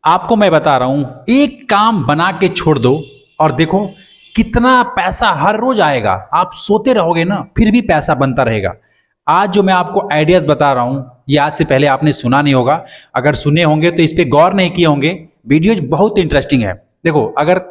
आपको मैं बता रहा हूं, एक काम बना के छोड़ दो और देखो कितना पैसा हर रोज आएगा। आप सोते रहोगे ना फिर भी पैसा बनता रहेगा। आज जो मैं आपको आइडियाज बता रहा हूं ये आज से पहले आपने सुना नहीं होगा। अगर सुने होंगे तो इस पे गौर नहीं किए होंगे। वीडियोज बहुत इंटरेस्टिंग है। देखो, अगर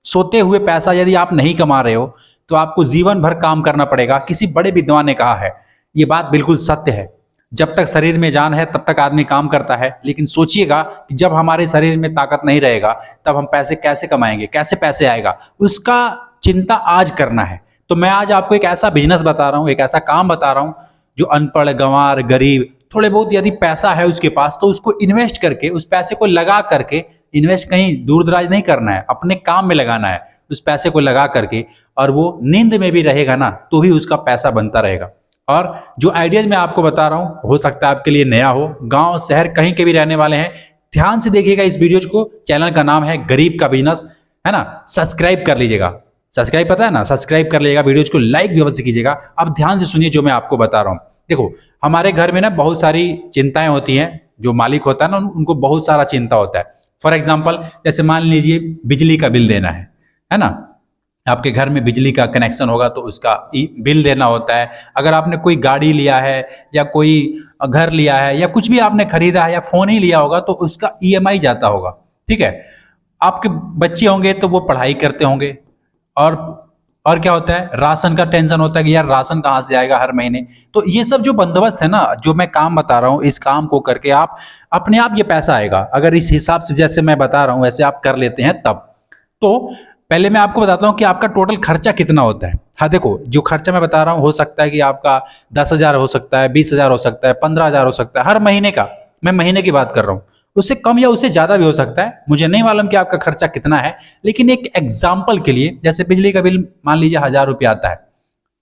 सोते हुए पैसा यदि आप नहीं कमा रहे हो तो आपको जीवन भर काम करना पड़ेगा। किसी बड़े विद्वान ने कहा है, ये बात बिल्कुल सत्य है। जब तक शरीर में जान है तब तक आदमी काम करता है, लेकिन सोचिएगा कि जब हमारे शरीर में ताकत नहीं रहेगा तब हम पैसे कैसे कमाएंगे, कैसे पैसे आएगा, उसका चिंता आज करना है। तो मैं आज आपको एक ऐसा बिजनेस बता रहा हूं, एक ऐसा काम बता रहा हूं जो अनपढ़, गंवार, गरीब, थोड़े बहुत यदि पैसा है उसके पास तो उसको इन्वेस्ट करके, उस पैसे को लगा करके, इन्वेस्ट कहीं दूर दराज नहीं करना है, अपने काम में लगाना है। उस पैसे को लगा करके और वो नींद में भी रहेगा ना तो भी उसका पैसा बनता रहेगा। और जो आइडियाज मैं आपको बता रहा हूं हो सकता है आपके लिए नया हो, गांव शहर कहीं के भी रहने वाले हैं, ध्यान से देखिएगा इस वीडियो को। चैनल का नाम है गरीब का बिजनेस, है ना। सब्सक्राइब कर लीजिएगा, सब्सक्राइब पता है ना, सब्सक्राइब कर लीजिएगा। वीडियोज को लाइक भी अवश्य कीजिएगा। अब ध्यान से सुनिए जो मैं आपको बता रहा हूं। देखो, हमारे घर में ना बहुत सारी चिंताएं होती हैं। जो मालिक होता है ना उनको बहुत सारा चिंता होता है। फॉर एग्जाम्पल, जैसे मान लीजिए बिजली का बिल देना है ना। आपके घर में बिजली का कनेक्शन होगा तो उसका बिल देना होता है। अगर आपने कोई गाड़ी लिया है या कोई घर लिया है या कुछ भी आपने खरीदा है या फोन ही लिया होगा तो उसका ईएमआई जाता होगा, ठीक है। आपके बच्चे होंगे तो वो पढ़ाई करते होंगे। और क्या होता है, राशन का टेंशन होता है कि यार राशन कहाँ से आएगा हर महीने। तो ये सब जो बंदोबस्त है ना, जो मैं काम बता रहा हूँ, इस काम को करके आप अपने आप ये पैसा आएगा। अगर इस हिसाब से जैसे मैं बता रहा हूँ वैसे आप कर लेते हैं तब। तो पहले मैं आपको बताता हूं कि आपका टोटल खर्चा कितना होता है। हाँ देखो, जो खर्चा मैं बता रहा हूं हो सकता है कि आपका 10,000 हो सकता है, 20,000 हो सकता है, 15,000 हो सकता है हर महीने का। मैं महीने की बात कर रहा हूं, उससे कम या उससे ज्यादा भी हो सकता है। मुझे नहीं मालूम कि आपका खर्चा कितना है, लेकिन एक एग्जाम्पल के लिए, जैसे बिजली का बिल मान लीजिए 1,000 रुपया आता है।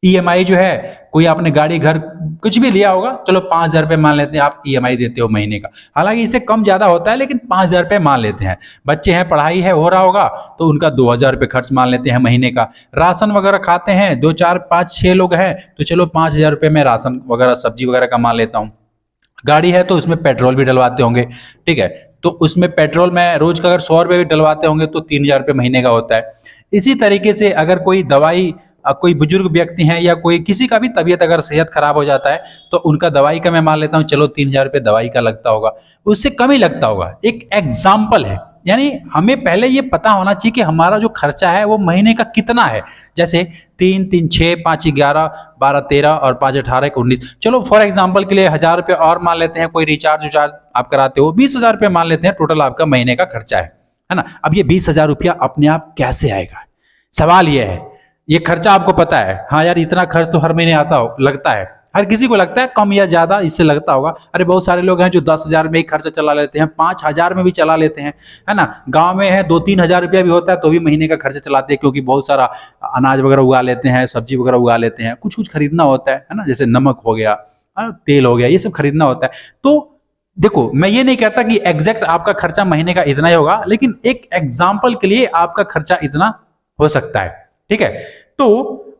ईएमआई जो है, कोई आपने गाड़ी घर कुछ भी लिया होगा, चलो 5,000 रुपये मान लेते हैं आप ईएमआई देते हो महीने का। हालांकि इससे कम ज्यादा होता है लेकिन 5,000 रुपये मान लेते हैं। बच्चे हैं, पढ़ाई है हो रहा होगा तो उनका 2,000 रुपये खर्च मान लेते हैं महीने का। राशन वगैरह खाते हैं, 2, 4, 5, 6 लोग हैं तो चलो 5,000 रुपये में राशन वगैरह सब्जी वगैरह का मान लेता हूँ। गाड़ी है तो उसमें पेट्रोल भी डलवाते होंगे, ठीक है। तो उसमें पेट्रोल में रोज का अगर 100 रुपये भी डलवाते होंगे तो 3,000 रुपये महीने का होता है। इसी तरीके से अगर कोई दवाई, कोई बुजुर्ग व्यक्ति हैं या कोई किसी का भी तबीयत अगर सेहत खराब हो जाता है तो उनका दवाई का मैं मान लेता हूं चलो 3,000 रुपये दवाई का लगता होगा, उससे कम ही लगता होगा। एक एग्जाम्पल है, यानी हमें पहले ये पता होना चाहिए कि हमारा जो खर्चा है वो महीने का कितना है। जैसे 3, 3, 6, 5, 11, 12, 13 और 5, 18, 19, चलो फॉर एग्जाम्पल के लिए 1,000 रुपये और मान लेते हैं। कोई रिचार्ज आप कराते हो, 20,000 रुपये मान लेते हैं टोटल आपका महीने का खर्चा है ना। अब ये 20,000 रुपया अपने आप कैसे आएगा, सवाल ये है। ये खर्चा आपको पता है, हाँ यार इतना खर्च तो हर महीने लगता है। हर किसी को लगता है, कम या ज्यादा इससे लगता होगा। अरे बहुत सारे लोग हैं जो 10,000 में ही खर्चा चला लेते हैं, 5,000 में भी चला लेते हैं, है ना। गांव में है 2-3 हज़ार रुपया भी होता है तो भी महीने का खर्चा चलाते हैं, क्योंकि बहुत सारा अनाज वगैरह उगा लेते हैं, सब्जी वगैरह उगा लेते हैं, कुछ कुछ खरीदना होता है ना। जैसे नमक हो गया, तेल हो गया, ये सब खरीदना होता है। तो देखो, मैं ये नहीं कहता कि एग्जैक्ट आपका खर्चा महीने का इतना ही होगा, लेकिन एक एग्जाम्पल के लिए आपका खर्चा इतना हो सकता है, ठीक है। तो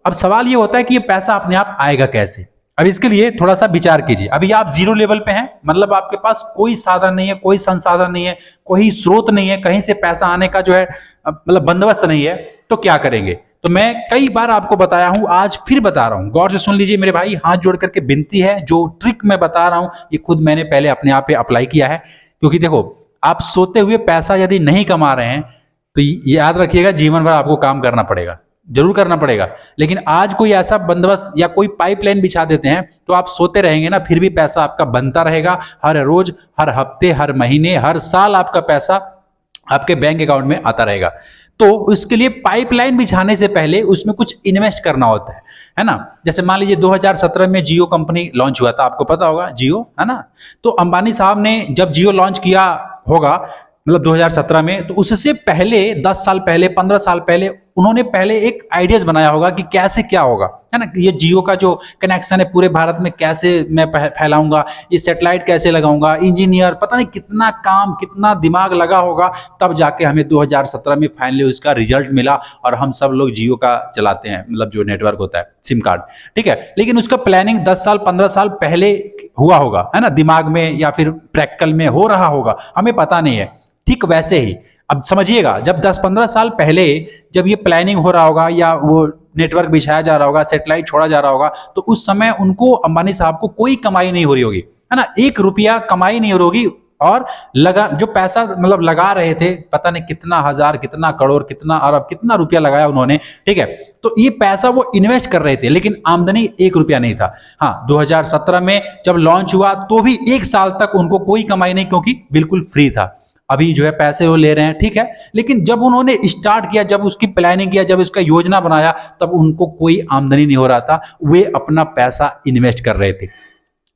अब सवाल ये होता है कि ये पैसा अपने आप आएगा कैसे। अब इसके लिए थोड़ा सा विचार कीजिए। अभी आप जीरो लेवल पे हैं, मतलब आपके पास कोई साधन नहीं है, कोई संसाधन नहीं है, कोई स्रोत नहीं है, कहीं से पैसा आने का जो है मतलब बंदोबस्त नहीं है, तो क्या करेंगे। तो मैं कई बार आपको बताया हूं, आज फिर बता रहा हूं, गौर से सुन लीजिए मेरे भाई। हाथ जोड़ करके विनती है, जो ट्रिक मैं बता रहा हूं ये खुद मैंने पहले अपने आप पे अप्लाई किया है। क्योंकि देखो, आप सोते हुए पैसा यदि नहीं कमा रहे हैं तो याद रखिएगा जीवन भर आपको काम करना पड़ेगा, जरूर करना पड़ेगा। लेकिन आज कोई ऐसा बंदोबस्त या कोई पाइपलाइन बिछा देते हैं तो आप सोते रहेंगे ना फिर भी पैसा आपका बनता रहेगा। हर रोज, हर हफ्ते, हर महीने, हर साल आपका पैसा आपके बैंक अकाउंट में आता रहेगा। तो उसके लिए पाइपलाइन बिछाने से पहले उसमें कुछ इन्वेस्ट करना होता है ना। जैसे मान लीजिए 2017 में जियो कंपनी लॉन्च हुआ था, आपको पता होगा जियो, है ना। तो अंबानी साहब ने जब जियो लॉन्च किया होगा, मतलब 2017 में, तो उससे पहले 10 साल पहले, 15 साल पहले उन्होंने पहले एक आइडियाज बनाया होगा कि कैसे क्या होगा, है ना। ये जियो का जो कनेक्शन है पूरे भारत में कैसे मैं फैलाऊंगा, ये सैटेलाइट कैसे लगाऊंगा, इंजीनियर पता नहीं कितना काम, कितना दिमाग लगा होगा, तब जाके हमें 2017 में फाइनली उसका रिजल्ट मिला और हम सब लोग जियो का चलाते हैं, मतलब जो नेटवर्क होता है, सिम कार्ड, ठीक है। लेकिन उसका प्लानिंग 10 साल 15 साल पहले हुआ होगा, है ना, दिमाग में या फिर प्रैक्टिकल में हो रहा होगा, हमें पता नहीं है। ठीक वैसे ही अब समझिएगा, जब 10-15 साल पहले जब ये प्लानिंग हो रहा होगा या वो नेटवर्क बिछाया जा रहा होगा, सैटेलाइट छोड़ा जा रहा होगा, तो उस समय उनको, अंबानी साहब को कोई कमाई नहीं हो रही होगी, है ना, 1 रुपया कमाई नहीं हो रही होगी। और लगा जो पैसा मतलब लगा रहे थे, पता नहीं कितना हजार, कितना करोड़, कितना अरब, कितना रुपया लगाया उन्होंने, ठीक है। तो ये पैसा वो इन्वेस्ट कर रहे थे, लेकिन आमदनी 1 रुपया नहीं था। हाँ, 2017 में जब लॉन्च हुआ तो भी 1 साल तक उनको कोई कमाई नहीं, क्योंकि बिल्कुल फ्री था। अभी जो है पैसे वो ले रहे हैं, ठीक है, लेकिन जब उन्होंने स्टार्ट किया, जब उसकी प्लानिंग किया, जब उसका योजना बनाया, तब उनको कोई आमदनी नहीं हो रहा था, वे अपना पैसा इन्वेस्ट कर रहे थे।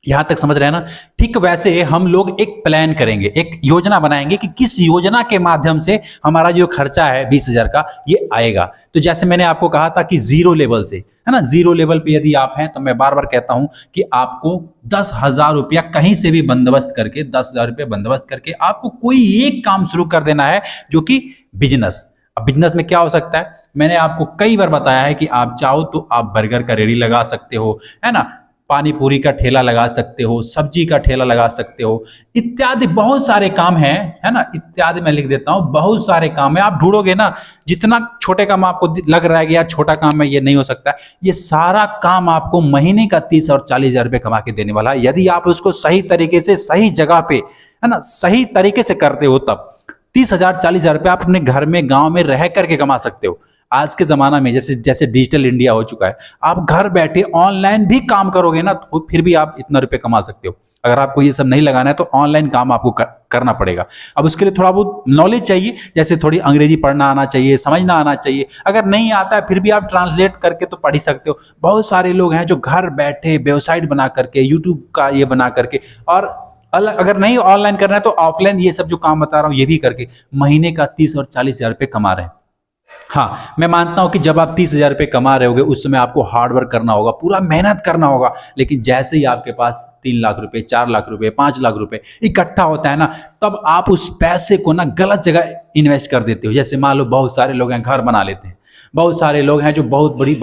यहां तक समझ रहे हैं ना। ठीक वैसे हम लोग एक प्लान करेंगे, एक योजना बनाएंगे कि किस योजना के माध्यम से हमारा जो खर्चा है 20,000 का ये आएगा। तो जैसे मैंने आपको कहा था कि जीरो लेवल से, है ना, जीरो लेवल पे यदि आप हैं, तो मैं बार बार कहता हूं कि आपको 10,000 रुपया कहीं से भी बंदोबस्त करके, 10,000 रुपया बंदोबस्त करके आपको कोई एक काम शुरू कर देना है, जो कि बिजनेस। अब बिजनेस में क्या हो सकता है, मैंने आपको कई बार बताया है कि आप चाहो तो आप बर्गर का रेडी लगा सकते हो, है ना, पानी पूरी का ठेला लगा सकते हो, सब्जी का ठेला लगा सकते हो, इत्यादि बहुत सारे काम हैं, है ना, इत्यादि मैं लिख देता हूं, बहुत सारे काम है। आप ढूंढोगे ना, जितना छोटे काम आपको लग रहा है कि यार छोटा काम है, ये नहीं हो सकता, ये सारा काम आपको महीने का 30 और 40,000 रुपये कमा के देने वाला है, यदि आप उसको सही तरीके से, सही जगह पे, है ना, सही तरीके से करते हो। तब 30,000 40,000 रुपये आप अपने घर में, गाँव में रह करके कमा सकते हो। आज के जमाना में जैसे जैसे डिजिटल इंडिया हो चुका है, आप घर बैठे ऑनलाइन भी काम करोगे ना, तो फिर भी आप इतना रुपए कमा सकते हो। अगर आपको ये सब नहीं लगाना है तो ऑनलाइन काम आपको करना पड़ेगा। अब उसके लिए थोड़ा बहुत नॉलेज चाहिए, जैसे थोड़ी अंग्रेजी पढ़ना आना चाहिए, समझना आना चाहिए। अगर नहीं आता है फिर भी आप ट्रांसलेट करके तो पढ़ ही सकते हो। बहुत सारे लोग हैं जो घर बैठे वेबसाइट बना करके, यूट्यूब का ये बना करके, और अलग, अगर नहीं ऑनलाइन करना है तो ऑफलाइन ये सब जो काम बता रहा हूँ ये भी करके महीने का 30 और 40,000 रुपये कमा रहे हैं। हाँ, मैं मानता हूं कि जब आप 30,000 रुपये कमा रहे होगे उस समय आपको हार्ड वर्क करना होगा, पूरा मेहनत करना होगा। लेकिन जैसे ही आपके पास 3 लाख रुपए, 4 लाख रुपए, 5 लाख रुपए इकट्ठा होता है ना, तब आप उस पैसे को ना गलत जगह इन्वेस्ट कर देते हो। जैसे मान लो बहुत सारे लोग हैं घर बना लेते हैं, बहुत सारे लोग हैं जो बहुत बड़ी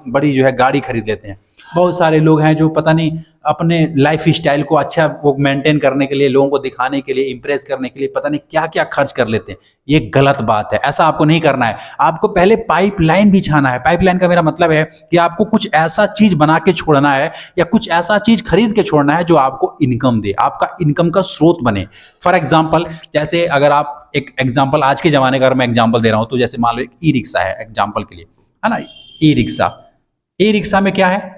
बड़ी जो है गाड़ी खरीद लेते हैं, बहुत सारे लोग हैं जो पता नहीं अपने लाइफ स्टाइल को अच्छा वो मेंटेन करने के लिए, लोगों को दिखाने के लिए, इंप्रेस करने के लिए पता नहीं क्या क्या खर्च कर लेते हैं। ये गलत बात है, ऐसा आपको नहीं करना है। आपको पहले पाइपलाइन बिछाना है। पाइपलाइन का मेरा मतलब है कि आपको कुछ ऐसा चीज बना के छोड़ना है, या कुछ ऐसा चीज खरीद के छोड़ना है जो आपको इनकम दे, आपका इनकम का स्रोत बने। फॉर एग्जाम्पल, जैसे अगर आप, एक एग्जाम्पल आज के जमाने का अगर मैं एग्जाम्पल दे रहा हूं, तो जैसे मान लो एक ई रिक्शा है एग्जाम्पल के लिए, है ना, ई रिक्शा में क्या है,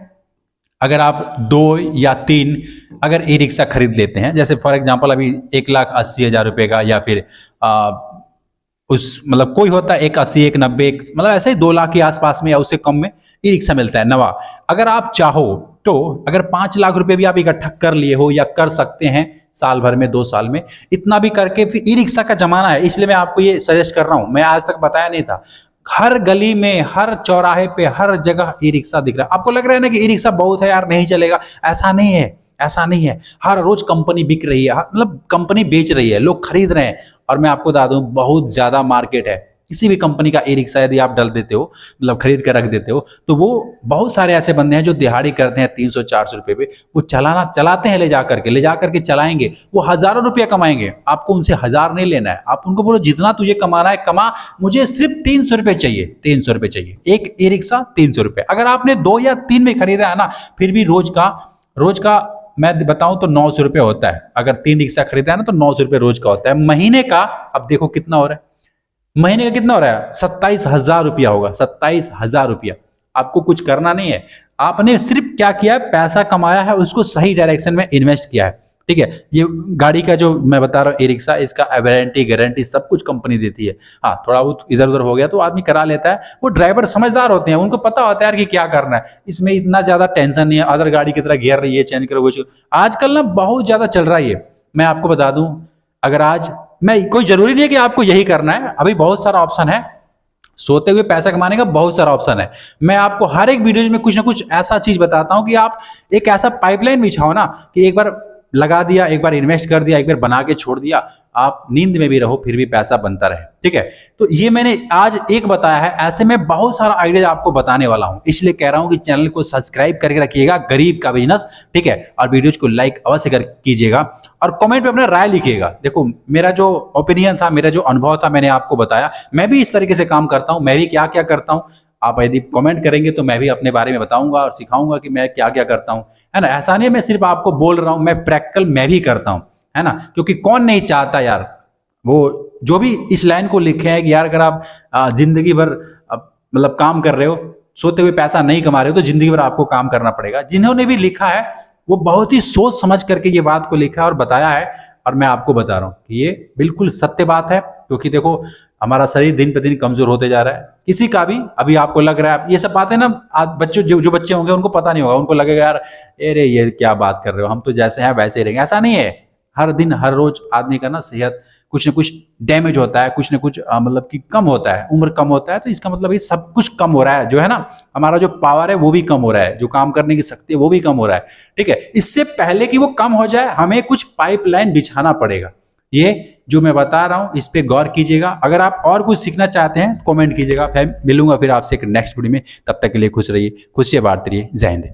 अगर आप 2 या 3 अगर ई रिक्शा खरीद लेते हैं, जैसे फॉर एग्जांपल अभी 1,80,000 रुपए का, या फिर उस मतलब कोई होता है 1,80,000, 1,90,000, मतलब ऐसे ही 2 लाख के आसपास में या उससे कम में ई रिक्शा मिलता है नवा। अगर आप चाहो तो अगर 5 लाख रुपए भी आप इकट्ठा कर लिए हो, या कर सकते हैं साल भर में, 2 साल में, इतना भी करके, फिर ई रिक्शा का जमाना है, इसलिए मैं आपको ये सजेस्ट कर रहा हूं। मैं आज तक बताया नहीं था। हर गली में, हर चौराहे पे, हर जगह ई रिक्शा दिख रहा है। आपको लग रहा है ना कि ई रिक्शा बहुत है यार, नहीं चलेगा, ऐसा नहीं है, ऐसा नहीं है। हर रोज कंपनी बिक रही है, मतलब कंपनी बेच रही है, लोग खरीद रहे हैं। और मैं आपको बता दूं, बहुत ज्यादा मार्केट है। किसी भी कंपनी का ई रिक्शा यदि आप डाल देते हो, मतलब खरीद कर रख देते हो, तो वो बहुत सारे ऐसे बंदे हैं जो दिहाड़ी करते हैं 300-400 रुपए पे, वो चलाते हैं, ले जा करके चलाएंगे, वो हजारों रुपया कमाएंगे। आपको उनसे 1000 नहीं लेना है, आप उनको बोलो जितना तुझे कमाना है कमा, मुझे सिर्फ 300 रुपए चाहिए, 300 रुपए चाहिए। एक ई रिक्शा 300 रुपए। अगर आपने 2 या 3 में खरीदा है ना, फिर भी रोज का मैं बताऊं तो 900 रुपये होता है। अगर 3 रिक्शा खरीदा है ना तो 900 रुपये रोज का होता है। महीने का अब देखो कितना हो रहा है, महीने का कितना हो रहा है, 27,000 रुपया होगा। 27,000 रुपया। आपको कुछ करना नहीं है, आपने सिर्फ क्या किया है, पैसा कमाया है, उसको सही डायरेक्शन में इन्वेस्ट किया है। ठीक है, ये गाड़ी का जो मैं बता रहा हूँ ई रिक्शा, इसका वारंटी गारंटी सब कुछ कंपनी देती है। हाँ, थोड़ा बहुत इधर उधर हो गया तो आदमी करा लेता है। वो ड्राइवर समझदार होते हैं, उनको पता होता है यार कि क्या करना है, इसमें इतना ज्यादा टेंशन नहीं है। अदर गाड़ी की तरह घेर रही है, चेंज करो, वो आजकल ना बहुत ज्यादा चल रहा है ये। मैं आपको बता दूं, अगर आज मैं, कोई जरूरी नहीं है कि आपको यही करना है, अभी बहुत सारा ऑप्शन है, सोते हुए पैसा कमाने का बहुत सारा ऑप्शन है। मैं आपको हर एक वीडियो में कुछ ना कुछ ऐसा चीज बताता हूं कि आप एक ऐसा पाइपलाइन बिछाओ ना कि एक बार लगा दिया, एक बार इन्वेस्ट कर दिया, एक बार बना के छोड़ दिया, आप नींद में भी रहो फिर भी पैसा बनता रहे। ठीक है, तो ये मैंने आज एक बताया है, ऐसे में बहुत सारा आइडिया आपको बताने वाला हूं, इसलिए कह रहा हूं कि चैनल को सब्सक्राइब करके रखिएगा, गरीब का बिजनेस। ठीक है, और वीडियोज को लाइक अवश्य कर कीजिएगा और कमेंट में अपना राय लिखिएगा। देखो मेरा जो ओपिनियन था, मेरा जो अनुभव था, मैंने आपको बताया, मैं भी इस तरीके से काम करता हूं, मैं भी क्या क्या करता हूं। आप यदि कमेंट करेंगे तो मैं भी अपने बारे में बताऊंगा और सिखाऊंगा कि मैं क्या क्या करता हूं, है ना। ऐसा नहीं मैं सिर्फ आपको बोल रहा हूं, मैं प्रैक्टिकल मैं भी करता हूं, है ना, क्योंकि कौन नहीं चाहता यार, वो जो भी इस लाइन को लिखे हैं कि यार अगर आप जिंदगी भर मतलब काम कर रहे हो, सोते हुए पैसा नहीं कमा रहे हो, तो जिंदगी भर आपको काम करना पड़ेगा। जिन्होंने भी लिखा है वो बहुत ही सोच समझ करके ये बात को लिखा है और बताया है, और मैं आपको बता रहा हूं कि ये बिल्कुल सत्य बात है। क्योंकि देखो हमारा शरीर दिन पे दिन कमजोर होते जा रहा है, किसी का भी। अभी आपको लग रहा है ये सब बातें ना, आज बच्चों जो बच्चे होंगे उनको पता नहीं होगा, उनको लगेगा यार अरे ये क्या बात कर रहे हो, हम तो जैसे हैं वैसे ही रहेंगे। ऐसा नहीं है, हर दिन हर रोज आदमी का ना सेहत कुछ न कुछ डैमेज होता है, कुछ न कुछ मतलब कि कम होता है, उम्र कम होता है, तो इसका मतलब ये सब कुछ कम हो रहा है, जो है ना, हमारा जो पावर है वो भी कम हो रहा है, जो काम करने की शक्ति है वो भी कम हो रहा है। ठीक है, इससे पहले कि वो कम हो जाए हमें कुछ पाइपलाइन बिछाना पड़ेगा। ये जो मैं बता रहा हूं इस पे गौर कीजिएगा। अगर आप और कुछ सीखना चाहते हैं कमेंट कीजिएगा, फिर मिलूंगा फिर आपसे एक नेक्स्ट वीडियो में। तब तक के लिए खुश रहिए, खुशियां बांटते रहिए। जय हिंद।